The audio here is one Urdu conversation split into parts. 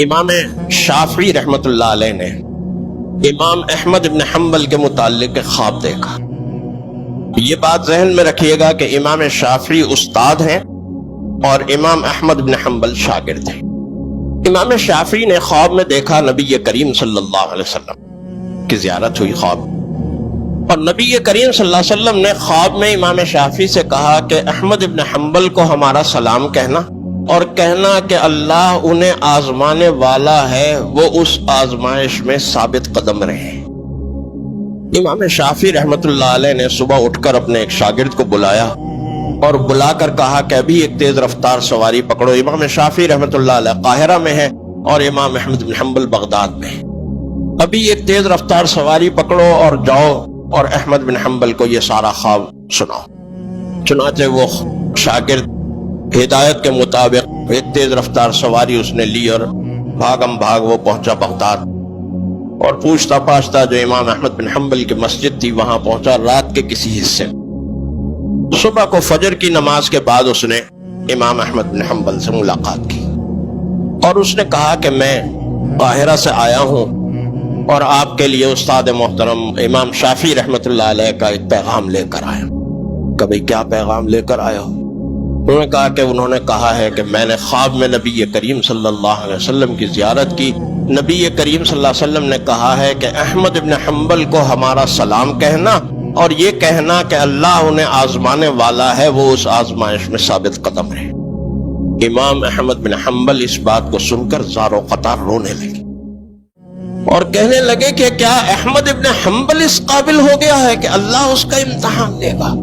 امام شافعی رحمۃ اللہ علیہ نے امام احمد بن حنبل کے متعلق خواب دیکھا۔ یہ بات ذہن میں رکھیے گا کہ امام شافعی استاد ہیں اور امام احمد بن حنبل شاگرد ہیں۔ امام شافعی نے خواب میں دیکھا نبی کریم صلی اللہ علیہ وسلم کی زیارت ہوئی خواب، اور نبی کریم صلی اللہ علیہ وسلم نے خواب میں امام شافعی سے کہا کہ احمد بن حنبل کو ہمارا سلام کہنا اور کہنا کہ اللہ انہیں آزمانے والا ہے، وہ اس آزمائش میں ثابت قدم رہے۔ امام شافعی رحمۃ اللہ علیہ نے صبح اٹھ کر اپنے ایک شاگرد کو بلایا اور بلا کر کہا کہ ابھی ایک تیز رفتار سواری پکڑو۔ امام شافعی رحمۃ اللہ علیہ قاہرہ میں ہے اور امام احمد بن حنبل بغداد میں ہے۔ ابھی ایک تیز رفتار سواری پکڑو اور جاؤ اور احمد بن حنبل کو یہ سارا خواب سناؤ۔ چنانچہ وہ شاگرد ہدایت کے مطابق ایک تیز رفتار سواری اس نے لی اور بھاگم بھاگ وہ پہنچا بغداد، اور پوچھتا پاچھتا جو امام احمد بن حنبل کی مسجد تھی وہاں پہنچا رات کے کسی حصے۔ صبح کو فجر کی نماز کے بعد اس نے امام احمد بن حنبل سے ملاقات کی اور اس نے کہا کہ میں قاہرہ سے آیا ہوں اور آپ کے لیے استاد محترم امام شافعی رحمۃ اللہ علیہ کا ایک پیغام لے کر آیا ہوں۔ کہ بھئی کیا پیغام لے کر آیا ہو؟ انہوں نے کہا ہے کہ میں نے خواب میں نبی کریم صلی اللہ علیہ وسلم کی زیارت کی۔ نبی کریم صلی اللہ علیہ وسلم نے کہا ہے کہ احمد بن حنبل کو ہمارا سلام کہنا اور یہ کہنا کہ اللہ انہیں آزمانے والا ہے، وہ اس آزمائش میں ثابت قدم رہے۔ امام احمد بن حنبل اس بات کو سن کر زار و قطار رونے لگے اور کہنے لگے کہ کیا احمد بن حنبل اس قابل ہو گیا ہے کہ اللہ اس کا امتحان لے گا؟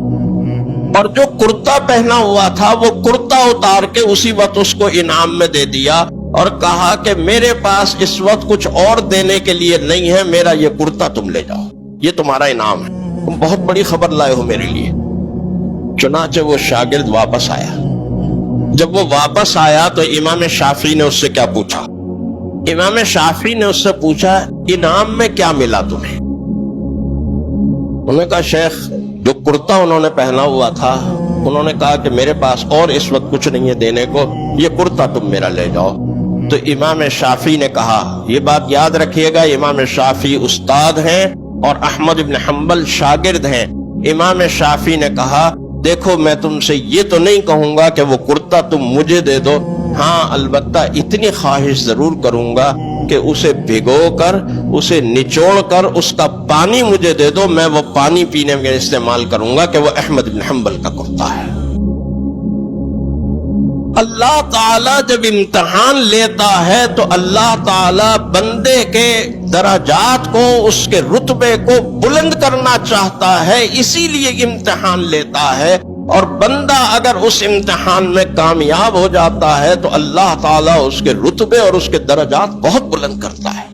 اور جو کرتا پہنا ہوا تھا وہ کرتا اتار کے اسی وقت اس کو انعام میں دے دیا اور کہا کہ میرے پاس اس وقت کچھ اور دینے کے لیے نہیں ہے، میرا یہ کرتا تم لے جاؤ، یہ تمہارا انعام ہے، تم بہت بڑی خبر لائے ہو میرے لیے۔ چنانچہ وہ شاگرد واپس آیا۔ جب وہ واپس آیا تو امام شافعی نے اس سے کیا پوچھا؟ امام شافعی نے اس سے پوچھا انعام میں کیا ملا تمہیں؟ انہوں نے کہا شیخ جو کرتا انہوں نے پہنا ہوا تھا، انہوں نے کہا کہ میرے پاس اور اس وقت کچھ نہیں ہے دینے کو، یہ کرتا تم میرا لے جاؤ۔ تو امام شافعی نے کہا، یہ بات یاد رکھیے گا، امام شافعی استاد ہیں اور احمد بن حنبل شاگرد ہیں۔ امام شافعی نے کہا دیکھو میں تم سے یہ تو نہیں کہوں گا کہ وہ کرتا تم مجھے دے دو، ہاں البتہ اتنی خواہش ضرور کروں گا کہ اسے بھگو کر اسے نچوڑ کر اس کا پانی مجھے دے دو، میں وہ پانی پینے میں استعمال کروں گا کہ وہ احمد بن حنبل کا کرتا ہے۔ اللہ تعالیٰ جب امتحان لیتا ہے تو اللہ تعالیٰ بندے کے درجات کو، اس کے رتبے کو بلند کرنا چاہتا ہے، اسی لیے امتحان لیتا ہے، اور بندہ اگر اس امتحان میں کامیاب ہو جاتا ہے تو اللہ تعالیٰ اس کے رتبے اور اس کے درجات بہت بلند کرتا ہے،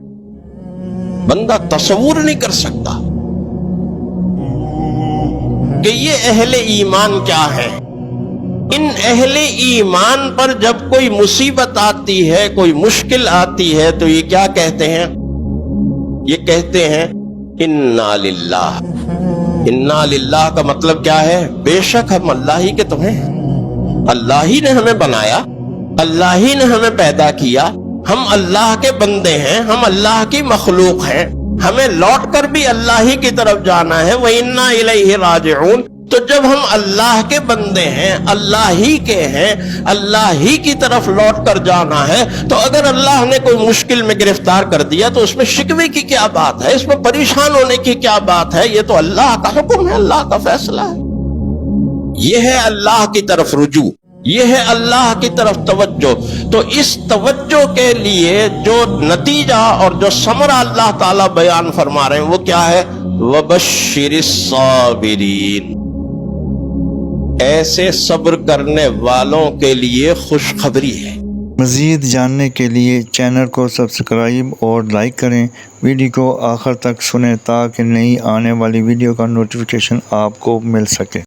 بندہ تصور نہیں کر سکتا کہ یہ اہل ایمان کیا ہے۔ ان اہل ایمان پر جب کوئی مصیبت آتی ہے، کوئی مشکل آتی ہے تو یہ کیا کہتے ہیں؟ یہ کہتے ہیں انا للہ۔ انا للہ کا مطلب کیا ہے؟ بے شک ہم اللہ ہی کے تو ہیں، اللہ ہی نے ہمیں بنایا، اللہ ہی نے ہمیں پیدا کیا، ہم اللہ کے بندے ہیں، ہم اللہ کی مخلوق ہیں، ہمیں لوٹ کر بھی اللہ ہی کی طرف جانا ہے، وَإِنَّا إِلَيْهِ رَاجِعُونَ۔ تو جب ہم اللہ کے بندے ہیں، اللہ ہی کے ہیں، اللہ ہی کی طرف لوٹ کر جانا ہے، تو اگر اللہ نے کوئی مشکل میں گرفتار کر دیا تو اس میں شکوے کی کیا بات ہے، اس میں پریشان ہونے کی کیا بات ہے؟ یہ تو اللہ کا حکم ہے، اللہ کا فیصلہ ہے۔ یہ ہے اللہ کی طرف رجوع، یہ ہے اللہ کی طرف توجہ۔ تو اس توجہ کے لیے جو نتیجہ اور جو ثمرہ اللہ تعالیٰ بیان فرما رہے ہیں وہ کیا ہے؟ وَبَشِّرِ الصَّابِرِينَ، ایسے صبر کرنے والوں کے لیے خوشخبری ہے۔ مزید جاننے کے لیے چینل کو سبسکرائب اور لائک کریں، ویڈیو کو آخر تک سنیں تاکہ نئی آنے والی ویڈیو کا نوٹیفیکیشن آپ کو مل سکے۔